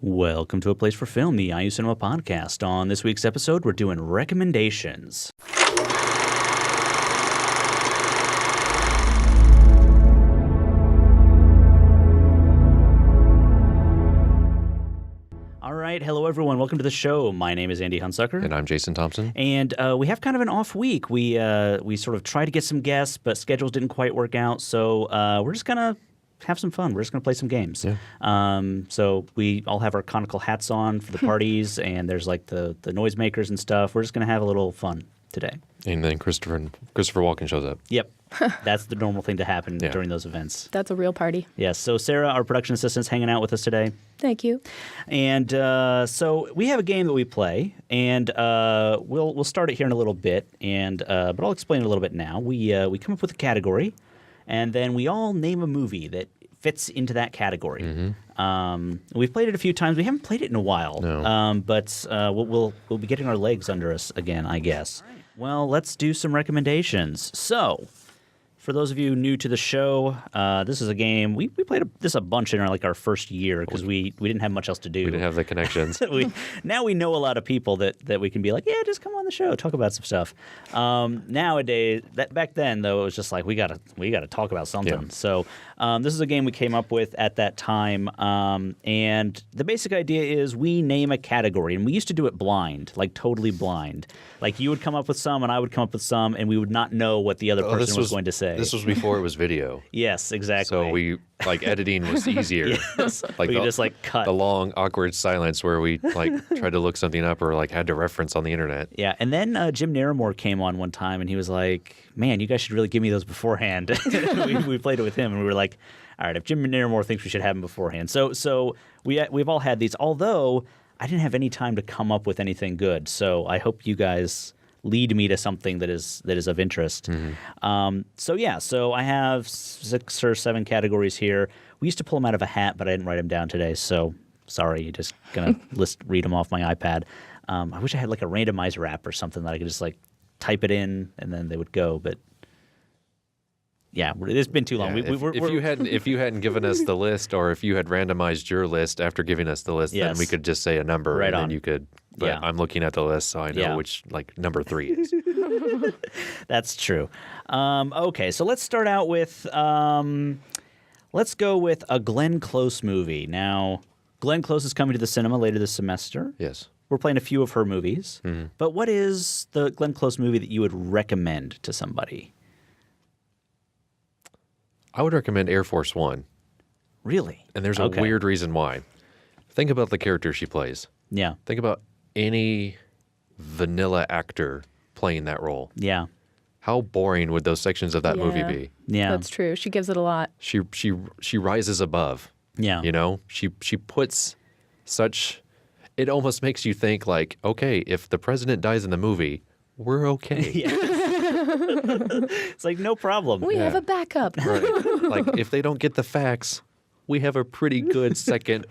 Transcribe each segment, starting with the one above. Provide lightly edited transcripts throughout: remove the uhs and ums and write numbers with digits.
Welcome to A Place for Film, the IU Cinema podcast. On this week's episode, we're doing recommendations. All right, hello everyone. Welcome to the show. My name is Andy Hunsucker. And I'm Jason Thompson. And we have kind of an off week. We sort of tried to get some guests, but schedules didn't quite work out. So we're just going to have some fun. We're just going to play some games. Yeah. So we all have our conical hats on for the parties, and there's like the noisemakers and stuff. We're just going to have a little fun today. And then Christopher Walken shows up. Yep. That's the normal thing to happen during those events. That's a real party. Yes. So Sarah, our production assistant, is hanging out with us today. Thank you. And so we have a game that we play, and we'll start it here in a little bit. And but I'll explain it a little bit now. We come up with a category, and then we all name a movie that fits into that category. Mm-hmm. We've played it a few times. We haven't played it in a while. No. But we'll be getting our legs under us again, I guess. Well, let's do some recommendations. So, for those of you new to the show, this is a game we played this a bunch in our first year because we didn't have much else to do. We didn't have the connections. Now we know a lot of people that we can be like, yeah, just come on the show, talk about some stuff. Nowadays, back then though, it was just like we gotta talk about something. Yeah. So this is a game we came up with at that time, and the basic idea is we name a category, and we used to do it blind, like totally blind. Like you would come up with some, and I would come up with some, and we would not know what the other person was going to say. This was before it was video. Yes, exactly. So editing was easier. Yes. Like we could just cut. The long, awkward silence where we tried to look something up or had to reference on the internet. Yeah, and then Jim Naramore came on one time, and he was like, man, you guys should really give me those beforehand. we played it with him, and we were like, all right, if Jim Naramore thinks we should have them beforehand. So we've all had these, although I didn't have any time to come up with anything good. So I hope you guys lead me to something that is of interest. Mm-hmm. So I have 6 or 7 categories here. We used to pull them out of a hat, but I didn't write them down today, so sorry. You're just going to read them off my iPad. I wish I had a randomizer app or something that I could just type it in and then they would go, but yeah, it's been too long. Yeah, if you hadn't given us the list, or if you had randomized your list after giving us the list, then we could just say a number, right, and on. then you could. But I'm looking at the list, so I know which number 3 is. That's true. Okay, so let's start out with let's go with a Glenn Close movie. Now, Glenn Close is coming to the cinema later this semester. Yes. We're playing a few of her movies. Mm-hmm. But what is the Glenn Close movie that you would recommend to somebody? I would recommend Air Force One. Really? And there's a weird reason why. Think about the character she plays. Yeah. Think about any vanilla actor playing that role. Yeah. How boring would those sections of that movie be? Yeah. That's true. She gives it a lot. She rises above. Yeah. You know? She puts such... It almost makes you think okay, if the president dies in the movie, we're okay. Yeah. It's no problem. We have a backup. Right. If they don't get the facts, we have a pretty good second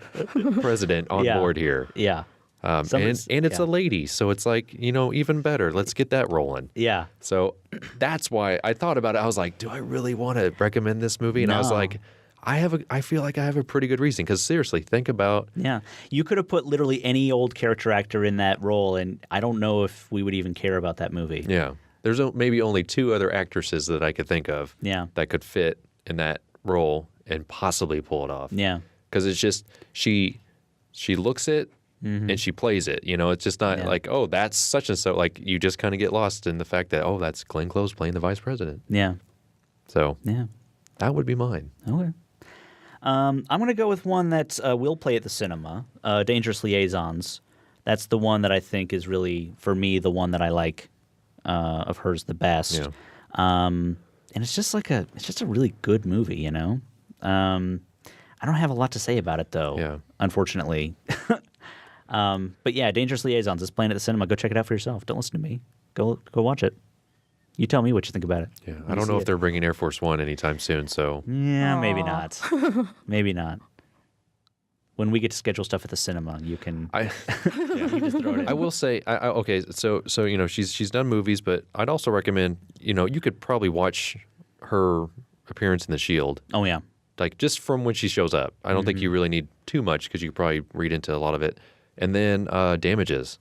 president on board here. Yeah. And it's a lady, so it's even better. Let's get that rolling. Yeah. So that's why I thought about it. I was like, do I really want to recommend this movie? And I was like, I feel like I have a pretty good reason. Because seriously, think about... Yeah. You could have put literally any old character actor in that role, and I don't know if we would even care about that movie. Yeah. There's maybe only 2 other actresses that I could think of that could fit in that role and possibly pull it off. Yeah. Because it's just, she looks it and she plays it. It's just not that's such and so. You just kind of get lost in the fact that, that's Glenn Close playing the vice president. Yeah. So yeah, that would be mine. Okay. I'm going to go with one that we'll play at the cinema, Dangerous Liaisons. That's the one that I think is really, for me, the one that I like of hers the best. Yeah. And it's just a really good movie, I don't have a lot to say about it though, unfortunately. But yeah, Dangerous Liaisons is playing at the cinema. Go check it out for yourself. Don't listen to me. Go watch it. You tell me what you think about it. Yeah, I don't know if they're bringing Air Force One anytime soon, so... Yeah, maybe not. Maybe not. When we get to schedule stuff at the cinema, you can. You just throw it in. I will say, okay, so she's done movies, but I'd also recommend, you could probably watch her appearance in The Shield. Oh yeah, like just from when she shows up. I don't think you really need too much because you could probably read into a lot of it. And then Damages,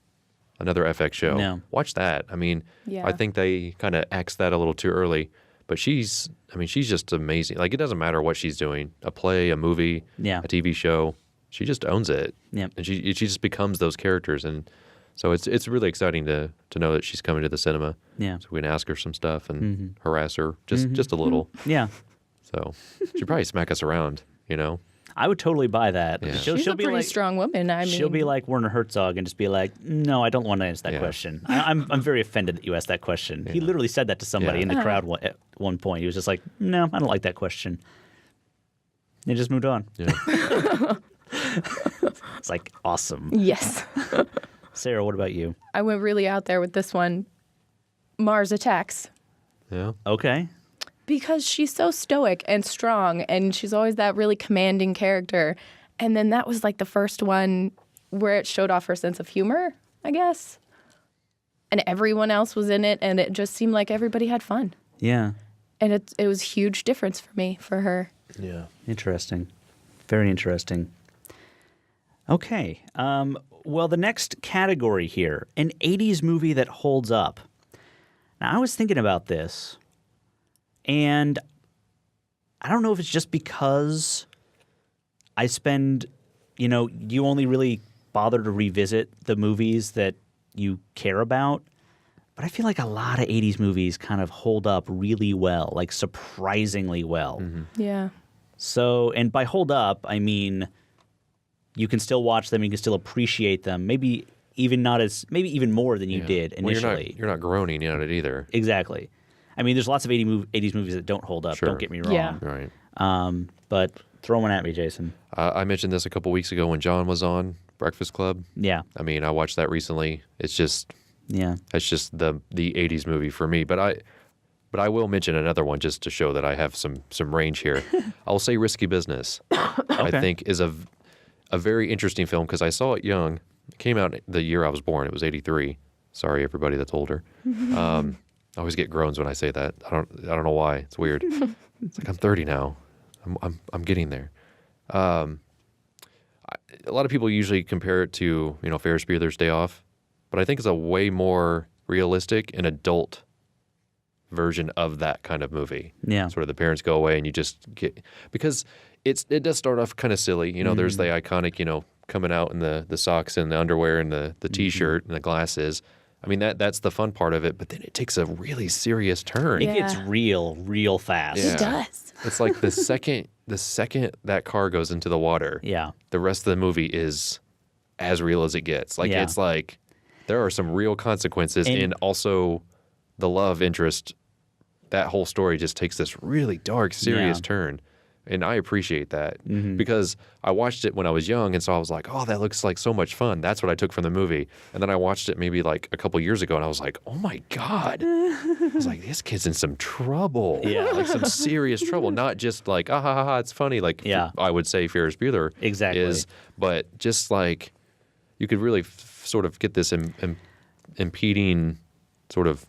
another FX show. Yeah. Watch that. I mean, Yeah. I think they kind of axed that a little too early. But she's just amazing. Like, it doesn't matter what she's doing, a play, a movie, Yeah. a TV show. She just owns it. Yeah. And she just becomes those characters. And so it's really exciting to know that she's coming to the cinema. Yeah. So we can ask her some stuff and harass her just a little. Yeah. So she'd probably smack us around, you know? I would totally buy that. Yeah. She's a be pretty like, strong woman. I mean, she'll be like Werner Herzog and just be like, no, I don't want to answer that Yeah. question. I'm very offended that you asked that question. He literally said that to somebody Yeah. in the crowd at one point. He was just like, no, I don't like that question. And just moved on. Yeah. It's like, awesome. yes. Sarah, what about you? I went really out there with this one. Mars Attacks. Yeah. Okay. Because she's so stoic and strong, and she's always that really commanding character. And then that was like the first one where it showed off her sense of humor, I guess. And everyone else was in it, and it just seemed like everybody had fun. Yeah. And it was a huge difference for me, for her. Yeah. Interesting. Very interesting. Okay. Well, the next category here, an 80s movie that holds up. Now, I was thinking about this, and I don't know if it's just because I spend, you only really bother to revisit the movies that you care about. But I feel like a lot of 80s movies kind of hold up really well, like surprisingly well. Yeah. So, and by hold up, I mean you can still watch them, you can still appreciate them, maybe even more than you did Well, initially. you're not groaning at it either. Exactly. I mean, there's lots of 80s movies that don't hold up, Sure. don't get me wrong. Yeah. Right. But throw one at me, Jason. I mentioned this a couple weeks ago when John was on Breakfast Club. Yeah. I mean, I watched that recently. It's just Yeah. the 80s movie for me. But I will mention another one just to show that I have some range here. I'll say Risky Business. I think is a very interesting film because I saw it young. It came out the year I was born. It was 83. Sorry, everybody that's older. I always get groans when I say that. I don't know why. It's weird. It's like I'm 30 now. I'm getting there. A lot of people usually compare it to Ferris Bueller's Day Off, but I think it's a way more realistic and adult version of that kind of movie. Yeah. Sort of the parents go away and you just get because it does start off kind of silly. There's the iconic coming out in the socks and the underwear and the t-shirt and the glasses. I mean that's the fun part of it, but then it takes a really serious turn. It gets Yeah. real fast. Yeah. It does. It's like the second that car goes into the water, Yeah. the rest of the movie is as real as it gets. Like Yeah. it's like there are some real consequences, and also the love interest. That whole story just takes this really dark, serious Yeah. turn, and I appreciate that because I watched it when I was young, and so I was like, "Oh, that looks like so much fun." That's what I took from the movie, and then I watched it maybe like a couple years ago, and I was like, "Oh my god!" I was like, "This kid's in some trouble, Yeah. like some serious trouble, not just like ah ha ha ha, it's funny." Like Yeah. I would say Ferris Bueller Exactly. is, but just like you could really sort of get this impeding sort of,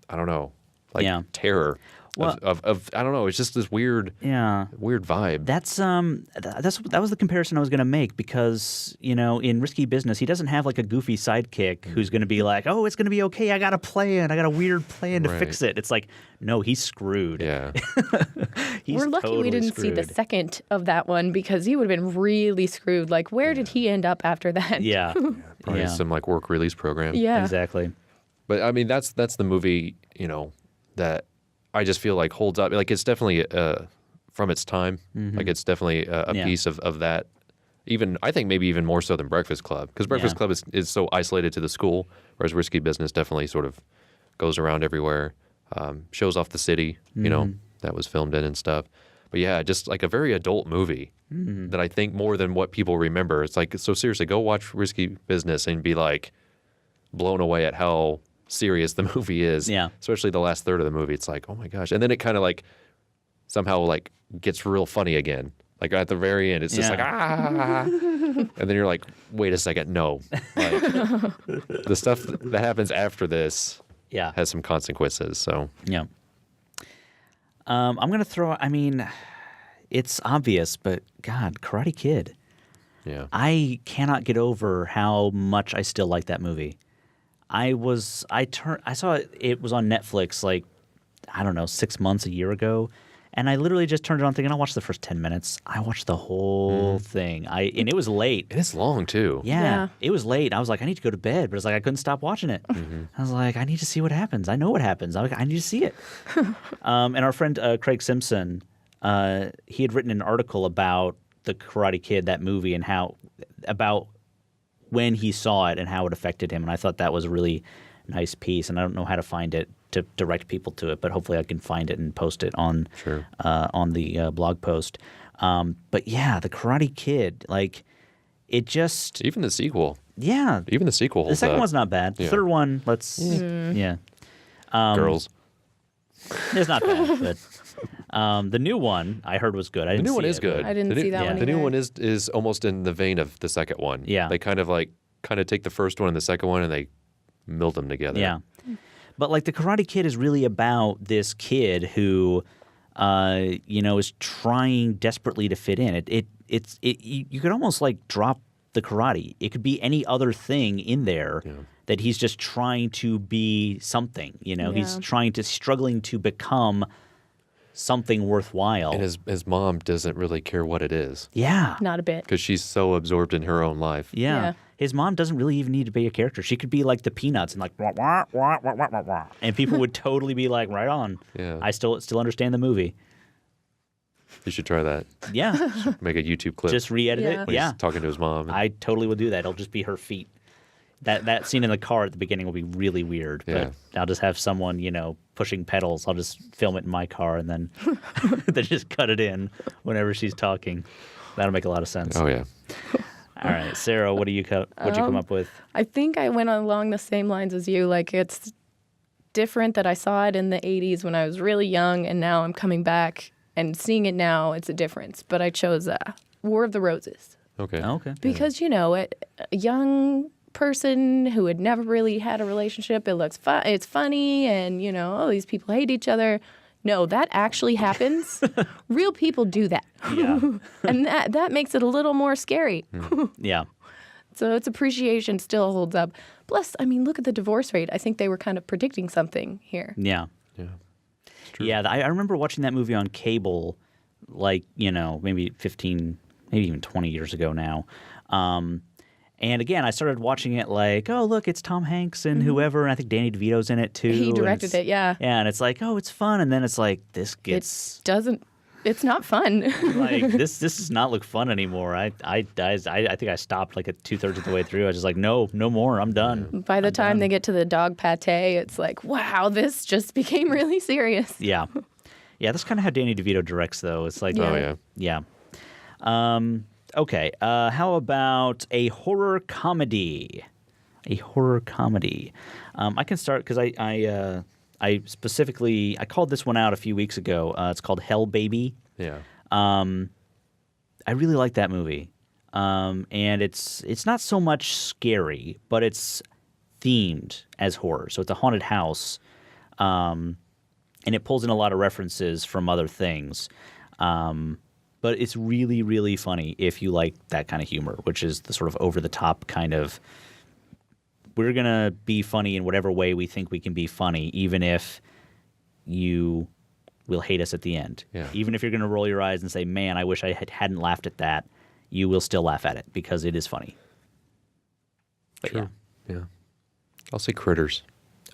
I don't know, like Yeah. terror Well- of I don't know. It's just this weird Yeah. vibe. That was the comparison I was going to make because in Risky Business he doesn't have like a goofy sidekick who's going to be like, oh, it's going to be okay, I got a plan, I got a weird plan to Right. fix it. It's like, no, he's screwed. Yeah, He's We're lucky we totally didn't see the screwed. second of that one because he would have been really screwed. Like, where did he end up after that? Yeah, probably yeah, some like work release program. Yeah. exactly. But I mean, that's the movie that I just feel like holds up. Like it's definitely from its time. Like it's definitely a Yeah. piece of that. Even I think maybe even more so than Breakfast Club because Breakfast Yeah. Club is so isolated to the school, whereas Risky Business definitely sort of goes around everywhere, shows off the city that was filmed in and stuff. But yeah, just like a very adult movie that I think more than what people remember. It's like so seriously, go watch Risky Business and be like blown away at how serious the movie is. Yeah. Especially the last third of the movie. It's like, oh my gosh. And then it kind of like somehow like gets real funny again. Like at the very end, it's just like, ah. And then you're like, wait a second. No. Like, the stuff that happens after this Yeah, has some consequences. So yeah. I'm gonna throw. I mean, it's obvious, but God, Karate Kid. Yeah. I cannot get over how much I still like that movie. I saw it was on Netflix like, I don't know, 6 months, a year ago. And I literally just turned it on thinking I'll watch the first 10 minutes. I watched the whole thing. And it was late. And it's long too. Yeah. It was late. I was like, I need to go to bed, but it's like I couldn't stop watching it. I was like, I need to see what happens. I know what happens. I need to see it. And our friend Craig Simpson, he had written an article about the Karate Kid, that movie, and about when he saw it and how it affected him. And I thought that was a really nice piece. And I don't know how to find it to direct people to it, but hopefully I can find it and post it on the blog post. But yeah, the Karate Kid, like it just Even the sequel. yeah. Even the sequel The holds second up. one's not bad. The Yeah. third one, yeah, Girls. it's not bad. But the new one I heard was good. I The didn't new one see is it, good. I didn't The new- see that yeah. one The new either. one is almost in the vein of the second one. Yeah. They kind of take the first one and the second one and they meld them together. Yeah. But like the Karate Kid is really about this kid who, is trying desperately to fit in. You could almost like drop the karate. It could be any other thing in there that he's just trying to be something. He's struggling to become something worthwhile. And his mom doesn't really care what it is yeah. Not a bit. because she's so absorbed in her own life. Yeah. Yeah. His mom doesn't really even need to be a character. She could be like the Peanuts and like wah, wah, wah, wah, wah, wah, wah. And people would totally be like, right on. Yeah. I still understand the movie. You should try that. Yeah. Make a YouTube clip. Just re-edit Yeah. it. when Yeah. he's talking to his mom. I totally would do that. It'll just be her feet. That scene in the car at the beginning will be really weird. Yeah. But I'll just have someone, pushing pedals. I'll just film it in my car and then then just cut it in whenever she's talking. That'll make a lot of sense. Oh yeah. All right, Sarah, what'd you come up with? I think I went along the same lines as you. Like, it's different that I saw it in the 80s when I was really young, and now I'm coming back and seeing it now. It's a difference. But I chose War of the Roses Okay. Oh, okay. because, a young person who had never really had a relationship, it looks fun. It's funny, and, these people hate each other. No, that actually happens. Real people do that. Yeah. And that makes it a little more scary. Yeah. So its appreciation still holds up. Plus, look at the divorce rate. I think they were kind of predicting something here. Yeah. Yeah. Yeah, I remember watching that movie on cable, like, maybe 15, maybe even 20 years ago now. And again, I started watching it like, oh, look, it's Tom Hanks and whoever. And I think Danny DeVito's in it too. He and directed it's- it, yeah. Yeah, and it's like, oh, it's fun. And then it's like, this gets It's not fun. like this does not look fun anymore. I think I stopped like at 2/3 of the way through. I was just like, no more. I'm done. By the time they get to the dog pate, it's like, wow, this just became really serious. Yeah. Yeah, that's kind of how Danny DeVito directs, though. It's like, Oh yeah. yeah. Okay. How about a horror comedy? A horror comedy. I can start because I specifically called this one out a few weeks ago. It's called Hell Baby. Yeah. I really like that movie, and it's not so much scary, but it's themed as horror. So it's a haunted house, and it pulls in a lot of references from other things. But it's really, really funny if you like that kind of humor, which is the sort of over-the-top kind of, we're going to be funny in whatever way we think we can be funny, even if you will hate us at the end. Yeah. Even if you're going to roll your eyes and say, man, I wish I hadn't laughed at that, you will still laugh at it because it is funny. But True. Yeah. I'll say Critters.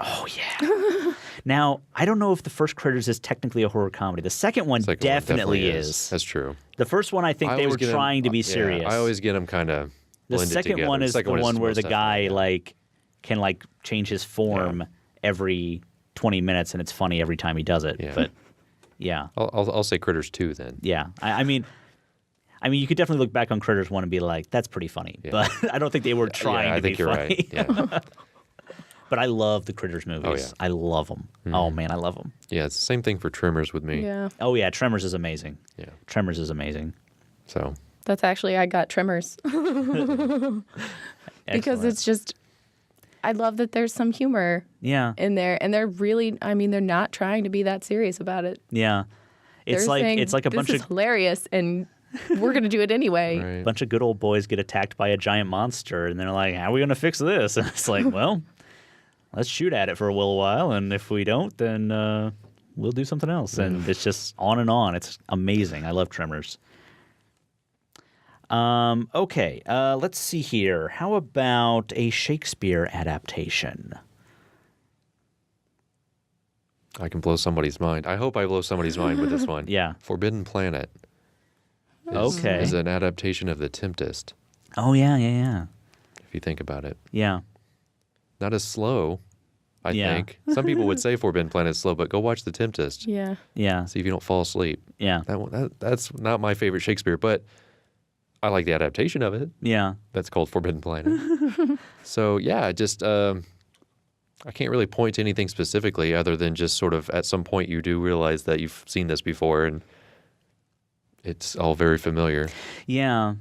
Oh, yeah. Now, I don't know if the first Critters is technically a horror comedy. The second one Second one definitely is. That's true. The first one, I think they were trying to be serious. I always get them kind of The blended second together. one is the one where most the guy definitely, can change his form every 20 minutes, and it's funny every time he does it. Yeah. But yeah, I'll say Critters 2 then. yeah. I mean, you could definitely look back on Critters 1 and be like, that's pretty funny. Yeah. But I don't think they were trying Yeah, I to think be you're funny. right. Yeah. But I love the Critters movies. Oh, yeah. I love them. Oh man, I love them. Yeah, it's the same thing for Tremors with me. Yeah. Oh yeah, Tremors is amazing. Yeah. Tremors is amazing. So That's actually, I got Tremors. Because Excellent. it's just, I love that there's some humor yeah. in there. And they're really, they're not trying to be that serious about it. Yeah. It's They're saying, it's like a this bunch is of hilarious, and we're gonna do it anyway. Right. bunch of good old boys get attacked by a giant monster, and they're like, "How are we gonna fix this?" And it's like, well, let's shoot at it for a little while, and if we don't, then we'll do something else. And it's just on and on. It's amazing. I love Tremors. Okay, let's see here. How about a Shakespeare adaptation? I can blow somebody's mind. I hope I blow somebody's mind with this one. Yeah. Forbidden Planet. Okay. Is an adaptation of The Tempest, Oh yeah, yeah, yeah, if you think about it. yeah. Not as slow, I Yeah. think. Some people would say Forbidden Planet is slow, but go watch The Tempest. Yeah. Yeah, See if you don't fall asleep. yeah, That's not my favorite Shakespeare, but I like the adaptation of it. yeah, That's called Forbidden Planet. So yeah, just I can't really point to anything specifically other than just sort of at some point you do realize that you've seen this before and it's all very familiar. yeah,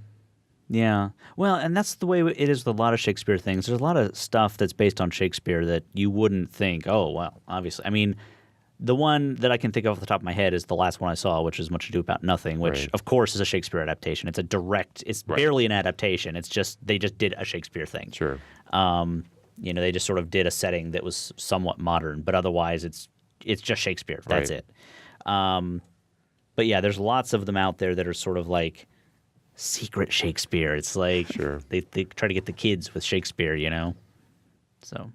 yeah. Well, and that's the way it is with a lot of Shakespeare things. There's a lot of stuff that's based on Shakespeare that you wouldn't think, oh, well, obviously. I mean, the one that I can think of off the top of my head is the last one I saw, which is Much Ado About Nothing, which, Right. of course, is a Shakespeare adaptation. It's barely an adaptation. They just did a Shakespeare thing. Sure. They just sort of did a setting that was somewhat modern, but otherwise it's just Shakespeare. That's Right. it. But yeah, there's lots of them out there that are sort of like secret Shakespeare. It's like Sure. they try to get the kids with Shakespeare, So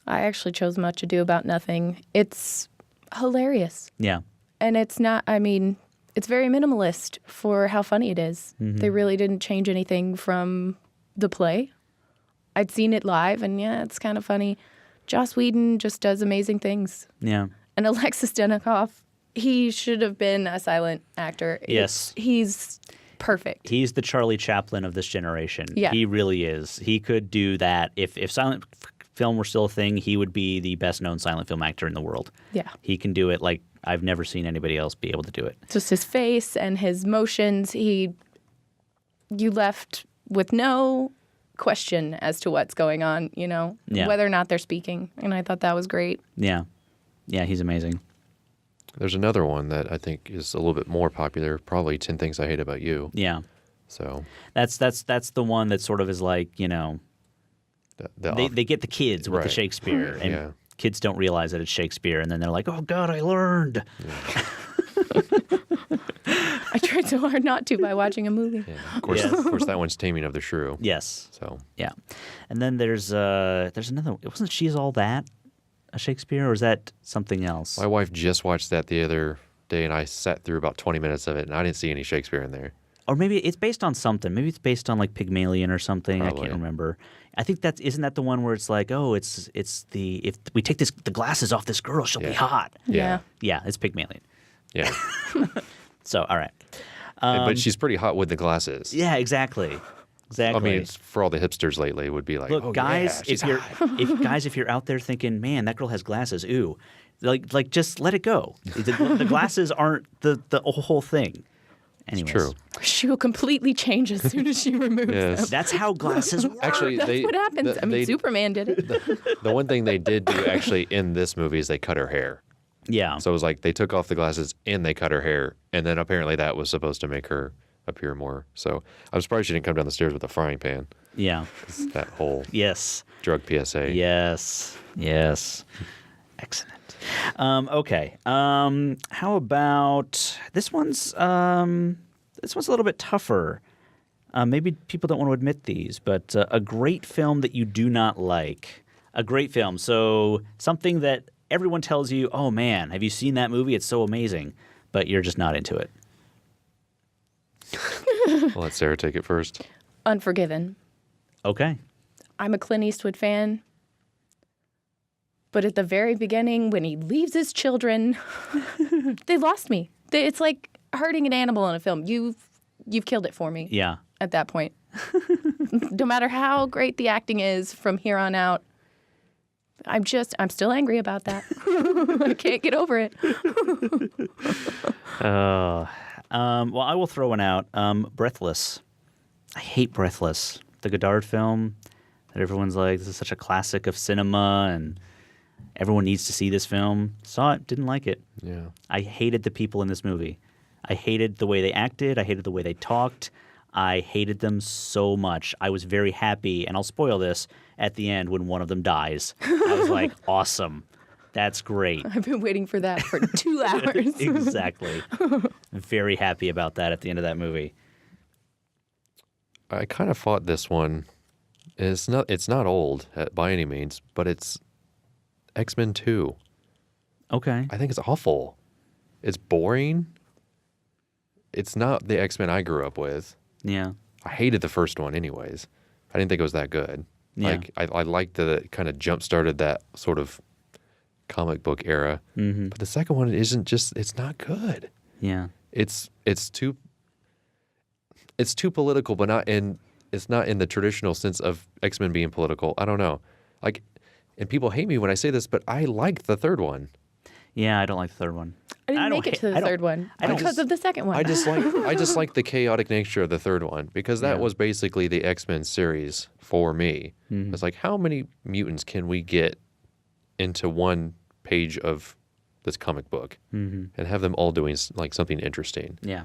I actually chose Much Ado About Nothing. It's hilarious. yeah, And it's not, I mean, it's very minimalist for how funny it is. They really didn't change anything from the play. I'd seen it live, and yeah, it's kind of funny. Joss Whedon just does amazing things. yeah, And Alexis Denisof, he should have been a silent actor. Yes. He's perfect. he's the Charlie Chaplin of this generation. Yeah. He really is. He could do that. If silent film were still a thing, he would be the best known silent film actor in the world. Yeah. He can do it like I've never seen anybody else be able to do it. Just his face and his motions, you left with no question as to what's going on, Yeah. whether or not they're speaking. And I thought that was great. Yeah. Yeah, he's amazing. There's another one that I think is a little bit more popular, probably 10 Things I Hate About You. Yeah. So That's the one that sort of is like, they get the kids with the Right. Shakespeare, and Yeah. kids don't realize that it's Shakespeare, and then they're like, "Oh God, I learned." I tried so hard not to by watching a movie. yeah. Of course, that one's Taming of the Shrew. Yes, So yeah. And then there's another. Wasn't She's All That a Shakespeare, or is that something else? my wife just watched that the other day, and I sat through about 20 minutes of it, and I didn't see any Shakespeare in there. Or maybe it's based on something. Maybe it's based on like Pygmalion or something. I Probably. can't remember. I think isn't that the one where it's like, oh, it's the if we take the glasses off this girl, she'll be Yeah. hot. Yeah. Yeah, it's Pygmalion. Yeah. So all right. But she's pretty hot with the glasses. Yeah, exactly. Exactly. I mean, it's for all the hipsters lately would be like, Look, oh, guys, yeah, she's if you're hot. if you're out there thinking, man, that girl has glasses, ooh, like just let it go. The glasses aren't the whole thing. Anyways, True. She will completely change as soon as she removes them. Yes. That's how glasses work. Actually, That's what happens. I mean, Superman did it. the one thing they did do actually in this movie is they cut her hair. Yeah. So it was like they took off the glasses and they cut her hair, and then apparently that was supposed to make her appear more. So I'm surprised she didn't come down the stairs with a frying pan. Yeah. It's that whole Yes. drug PSA. Yes. Yes. Excellent. Okay. How about this one's? This one's a little bit tougher. Maybe people don't want to admit these, but a great film that you do not like. A great film. So something that everyone tells you, "Oh man, have you seen that movie? It's so amazing," but you're just not into it. I'll let Sarah take it first. Unforgiven. Okay. I'm a Clint Eastwood fan. But at the very beginning, when he leaves his children, they lost me. It's like hurting an animal in a film. You've killed it for me Yeah. at that point. No matter how great the acting is from here on out, I'm still angry about that. I can't get over it. Well, I will throw one out. Breathless. I hate Breathless. The Godard film that everyone's like, this is such a classic of cinema, and Everyone needs to see this film. Saw it, didn't like it. Yeah. I hated the people in this movie. I hated the way they acted. I hated the way they talked. I hated them so much. I was very happy, and I'll spoil this, at the end when one of them dies. I was like, awesome. That's great. I've been waiting for that for 2 hours. Exactly. Very happy about that at the end of that movie. I kind of fought this one. It's not old by any means, but it's X-Men 2. Okay. I think it's awful. It's boring. It's not the X-Men I grew up with. Yeah. I hated the first one anyways. I didn't think it was that good. Yeah. Like I liked that it kind of jump-started that sort of comic book era. Mm-hmm. But the second one it's not good. Yeah. It's too political, but it's not in the traditional sense of X-Men being political. I don't know. Like, and people hate me when I say this, but I liked the third one. Yeah, I don't like the third one. I didn't don't make it ha- to I the don't- third one I don't- because of the second one. I just like the chaotic nature of the third one because that Yeah. was basically the X-Men series for me. Mm-hmm. It's like, how many mutants can we get into one page of this comic book and have them all doing like something interesting? Yeah.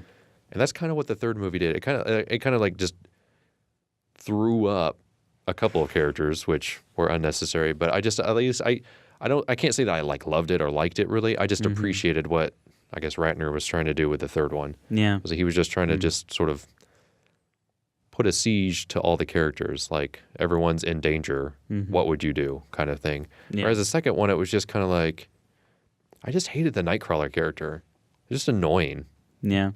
And that's kind of what the third movie did. It kind of like just threw up a couple of characters which were unnecessary, but I can't say that I like loved it or liked it really. I just appreciated what I guess Ratner was trying to do with the third one. Yeah. Was that he was just trying to just sort of put a siege to all the characters, like everyone's in danger. What would you do, kind of thing. Yeah. Whereas the second one, it was just kind of like, I just hated the Nightcrawler character. It's just annoying. Yeah.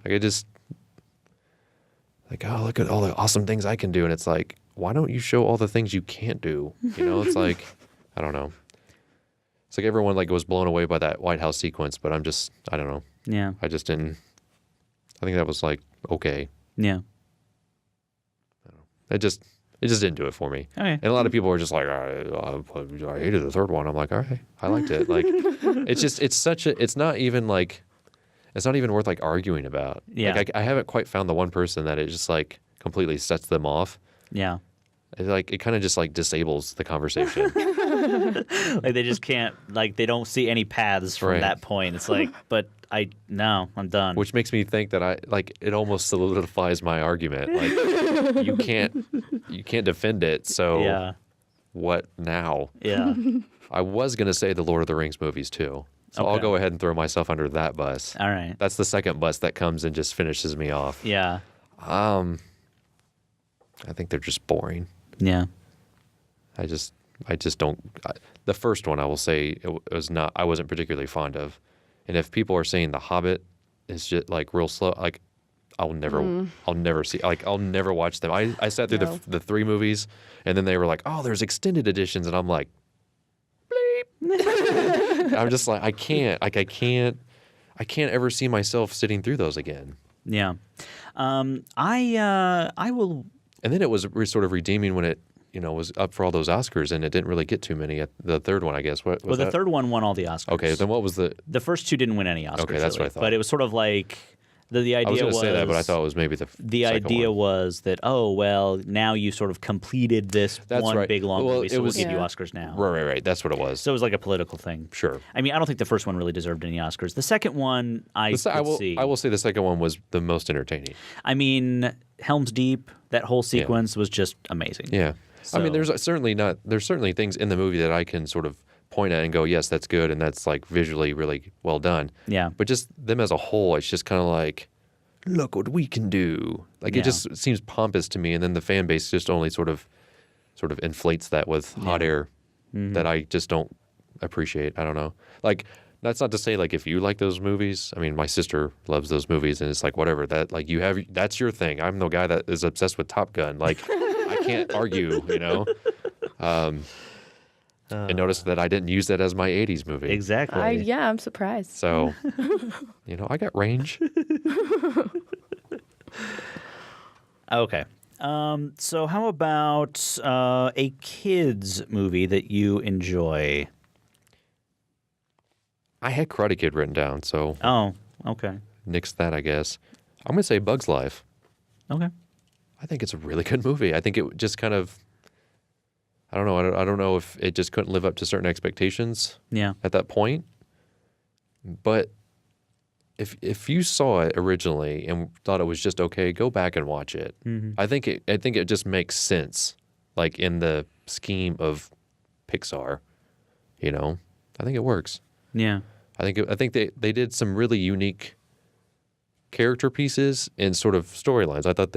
Like oh, look at all the awesome things I can do, and it's like, why don't you show all the things you can't do? You know, it's like, I don't know. It's like everyone like was blown away by that White House sequence, but I don't know. Yeah. I just didn't. I think that was like okay. Yeah. It just didn't do it for me. Okay. And a lot of people were just like, I hated the third one. I'm like, all right, I liked it. Like, it's not even worth like arguing about. Yeah. Like, I haven't quite found the one person that it just like completely sets them off. Yeah. It kind of just like disables the conversation. Like they just can't, like they don't see any paths from Right. that point. It's like, but I'm done. Which makes me think that it almost solidifies my argument. Like you can't defend it. So Yeah. what now? Yeah. I was going to say the Lord of the Rings movies too. So I'll Okay. go ahead and throw myself under that bus. All right. That's the second bus that comes and just finishes me off. Yeah. I think they're just boring. Yeah. I just don't. The first one, I will say, it was not. I wasn't particularly fond of. And if people are saying The Hobbit is just like real slow, like I'll never see. Like I'll never watch them. I sat through No. the three movies, and then they were like, oh, there's extended editions, and I'm like, bleep. I'm just like, I can't ever see myself sitting through those again. Yeah. I will. And then it was sort of redeeming when it, was up for all those Oscars, and it didn't really get too many. At the third one, I guess. What was Well, the that? third one won all the Oscars. Okay, then what was the? The first two didn't win any Oscars. Okay, that's what I really. thought. But it was sort of like the idea I was going was to say that, but I thought it was maybe the second idea one. was that now you sort of completed this That's one right. big long Well, movie, so it was- we'll give you Yeah. Oscars now. Right. That's what it was. So it was like a political thing. Sure. I mean, I don't think the first one really deserved any Oscars. The second one, I could see. I will say the second one was the most entertaining. I mean, Helm's Deep, that whole sequence was just amazing. Yeah. I mean, So- there's certainly things in the movie that I can sort of point at and go, yes, that's good, and that's like visually really well done. Yeah. But just them as a whole, it's just kind of like, look what we can do. Like Yeah. it just seems pompous to me, and then the fan base just only sort of inflates that with hot air that I just don't appreciate. I don't know. Like that's not to say like if you like those movies. I mean, my sister loves those movies, and it's like whatever that like that's your thing. I'm the guy that is obsessed with Top Gun. Like I can't argue, And notice that I didn't use that as my 80s movie. Exactly. I'm surprised. So, I got range. Okay. So how about a kids movie that you enjoy? I had Karate Kid written down, so Oh, okay. nix that, I guess. I'm going to say Bug's Life. Okay. I think it's a really good movie. I think it just kind of, I don't know. I don't know if it just couldn't live up to certain expectations Yeah. at that point. But if you saw it originally and thought it was just okay, go back and watch it. Mm-hmm. I think it just makes sense, like in the scheme of Pixar. You know, I think it works. Yeah. I think they did some really unique character pieces and sort of storylines. I thought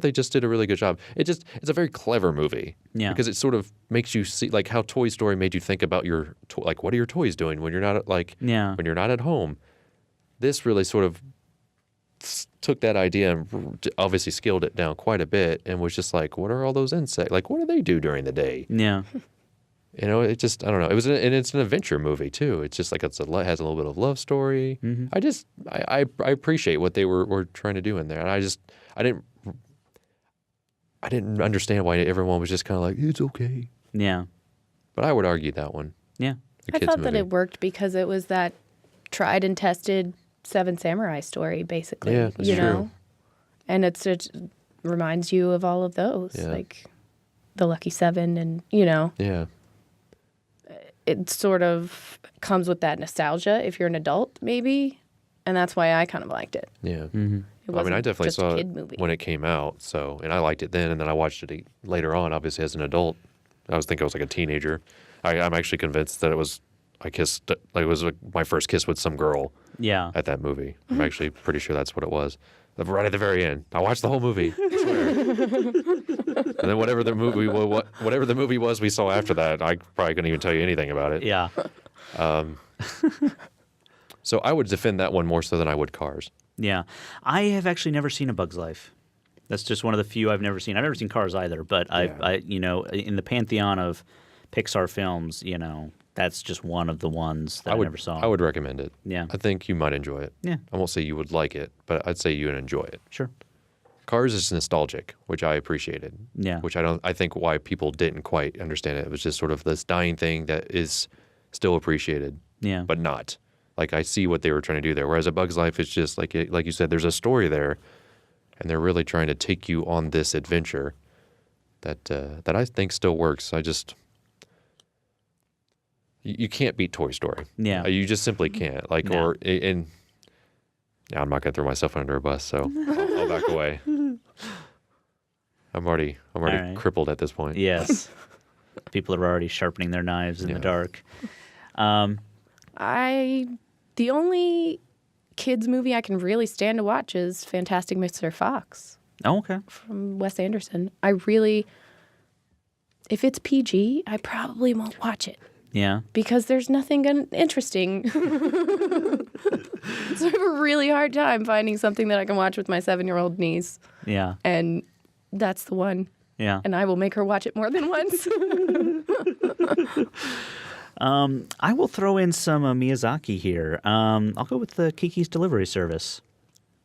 they just did a really good job. It's a very clever movie. Yeah. Because it sort of makes you see like how Toy Story made you think about your like what are your toys doing when you're not Yeah. when you're not at home. This really sort of took that idea and obviously scaled it down quite a bit and was just like, what are all those insects? Like, what do they do during the day? Yeah. You know, it just, I don't know. And it's an adventure movie too. It's just like has a little bit of love story. Mm-hmm. I appreciate what they were trying to do in there. And I didn't understand why everyone was just kind of like, it's okay. Yeah. But I would argue that one. Yeah. The I kids thought movie. that it worked because it was that tried and tested Seven Samurai story, basically. Yeah, that's you true. know, and it reminds you of all of those, Yeah. like the Lucky Seven, and you know, Yeah. it sort of comes with that nostalgia if you're an adult, maybe, and that's why I kind of liked it. Yeah. Mm-hmm. It I mean, wasn't I definitely just saw a it kid movie. when it came out, and I liked it then, and then I watched it later on, obviously as an adult. I was thinking I was like a teenager. I'm actually convinced that it was my first kiss with some girl Yeah. at that movie. I'm actually pretty sure that's what it was. Right at the very end, I watched the whole movie. I swear. And then whatever the movie was we saw after that, I probably couldn't even tell you anything about it. Yeah. So I would defend that one more so than I would Cars. Yeah. I have actually never seen A Bug's Life. That's just one of the few I've never seen. I've never seen Cars either, but Yeah. I you know, in the pantheon of Pixar films, you know, that's just one of the ones that I never saw. I would recommend it. Yeah. I think you might enjoy it. Yeah. I won't say you would like it, but I'd say you would enjoy it. Sure. Cars is nostalgic, which I appreciated. Yeah. Which I think why people didn't quite understand it. It was just sort of this dying thing that is still appreciated, Yeah. but not. Like I see what they were trying to do there. Whereas A Bug's Life is just like you said, there's a story there, and they're really trying to take you on this adventure that I think still works. You can't beat Toy Story. Yeah. You just simply can't. Like, No. and now I'm not going to throw myself under a bus, so I'll back away. I'm already right. crippled at this point. Yes. People are already sharpening their knives in Yeah. the dark. The only kids movie I can really stand to watch is Fantastic Mr. Fox Oh, okay. from Wes Anderson. If it's PG, I probably won't watch it Yeah. because there's nothing interesting. So I have a really hard time finding something that I can watch with my 7-year-old niece, Yeah. and that's the one. Yeah. And I will make her watch it more than once. I will throw in some Miyazaki here. I'll go with the Kiki's Delivery Service.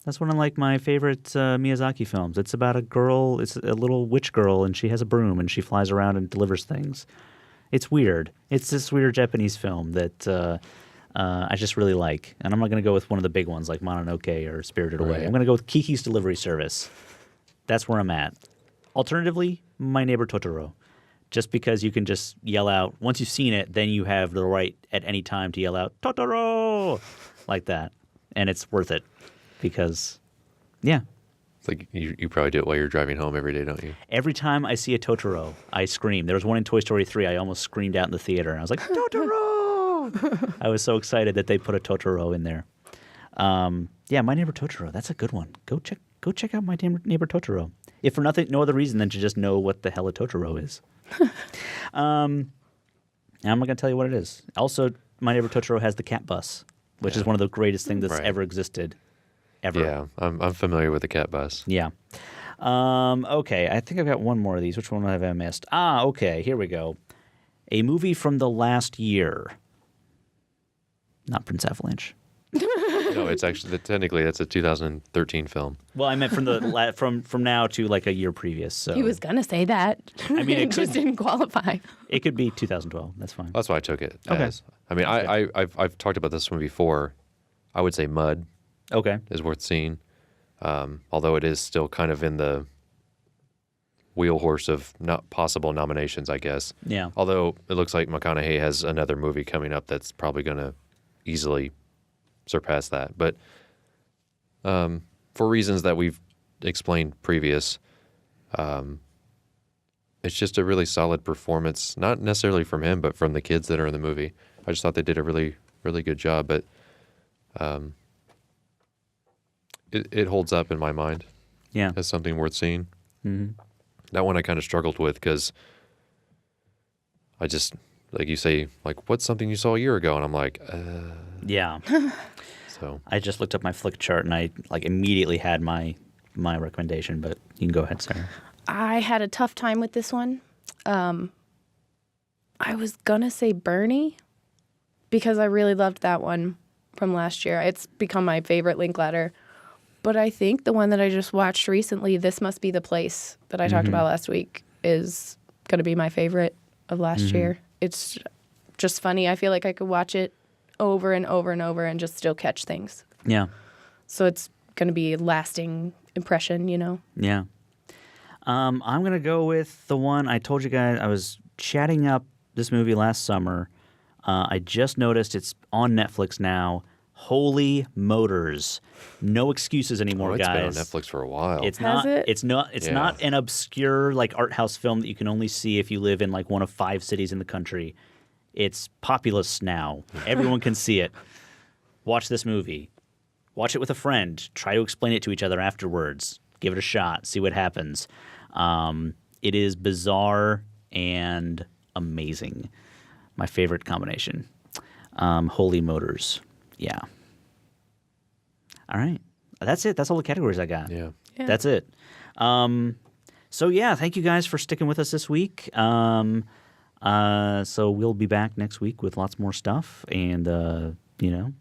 That's one of like my favorite Miyazaki films. It's about a girl. It's a little witch girl, and she has a broom, and she flies around and delivers things. It's weird. It's this weird Japanese film that I just really like. And I'm not going to go with one of the big ones like Mononoke or Spirited Away. Right. I'm going to go with Kiki's Delivery Service. That's where I'm at. Alternatively, My Neighbor Totoro. Just because you can just yell out, once you've seen it, then you have the right at any time to yell out, Totoro! Like that. And it's worth it because, yeah. It's like you probably do it while you're driving home every day, don't you? Every time I see a Totoro, I scream. There was one in Toy Story 3. I almost screamed out in the theater. And I was like, Totoro! I was so excited that they put a Totoro in there. Yeah, My Neighbor Totoro. That's a good one. Go check out My Neighbor Totoro. If for no other reason than to just know what the hell a Totoro is. And I'm not going to tell you what it is. Also, My Neighbor Totoro has the cat bus, which is one of the greatest things that's Right. ever existed. Ever. Yeah, I'm familiar with the cat bus. Yeah. Okay, I think I've got one more of these. Which one have I missed? Okay, here we go. A movie from the last year. Not Prince Avalanche. No, it's actually technically that's a 2013 film. Well, I meant from the from now to like a year previous. So He was gonna say that. I mean, it just could- didn't qualify. it could be 2012. That's fine. That's why I took it. Okay. As. I mean, I've talked about this one before. I would say Mud Okay. is worth seeing, although it is still kind of in the wheelhorse of not possible nominations, I guess. Yeah. Although it looks like McConaughey has another movie coming up that's probably going to easily surpass that. But for reasons that we've explained previous, it's just a really solid performance, not necessarily from him, but from the kids that are in the movie. I just thought they did a really, really good job. But it holds up in my mind Yeah. as something worth seeing. Mm-hmm. That one I kind of struggled with because I just, like you say, like, what's something you saw a year ago? And I'm like, Yeah. so. I just looked up my flick chart and I like immediately had my recommendation, but you can go ahead, Sarah. I had a tough time with this one. I was gonna say Bernie because I really loved that one from last year. It's become my favorite Linklater. But I think the one that I just watched recently, This Must Be the Place, that I talked about last week, is going to be my favorite of last year. It's just funny. I feel like I could watch it over and over and over and just still catch things. Yeah. So it's going to be a lasting impression, you know? Yeah. I'm going to go with the one I told you guys. I was chatting up this movie last summer. I just noticed it's on Netflix now. Holy Motors. No excuses anymore, It's guys. been on Netflix for a while. It's Has not. it? It's not. It's Yeah. not an obscure like art house film that you can only see if you live in like one of 5 cities in the country. It's populous now. Everyone can see it. Watch this movie. Watch it with a friend. Try to explain it to each other afterwards. Give it a shot. See what happens. It is bizarre and amazing. My favorite combination. Holy Motors. Yeah. All right. That's it. That's all the categories I got. Yeah. That's it. So yeah, thank you guys for sticking with us this week. So we'll be back next week with lots more stuff and you know,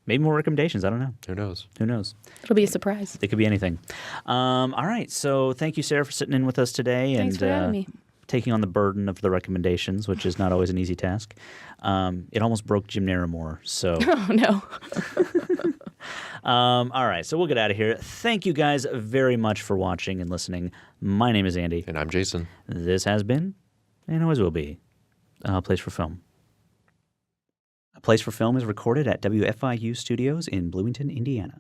maybe more recommendations. I don't know. Who knows? Who knows? It'll be a surprise. It could be anything. All right. So thank you, Sarah, for sitting in with us today Thanks and for having me. taking on the burden of the recommendations, which is not always an easy task. It almost broke Jim Naramore. So Oh, no. all right. So we'll get out of here. Thank you guys very much for watching and listening. My name is Andy. And I'm Jason. This has been, and always will be, A Place for Film. A Place for Film is recorded at WFIU Studios in Bloomington, Indiana.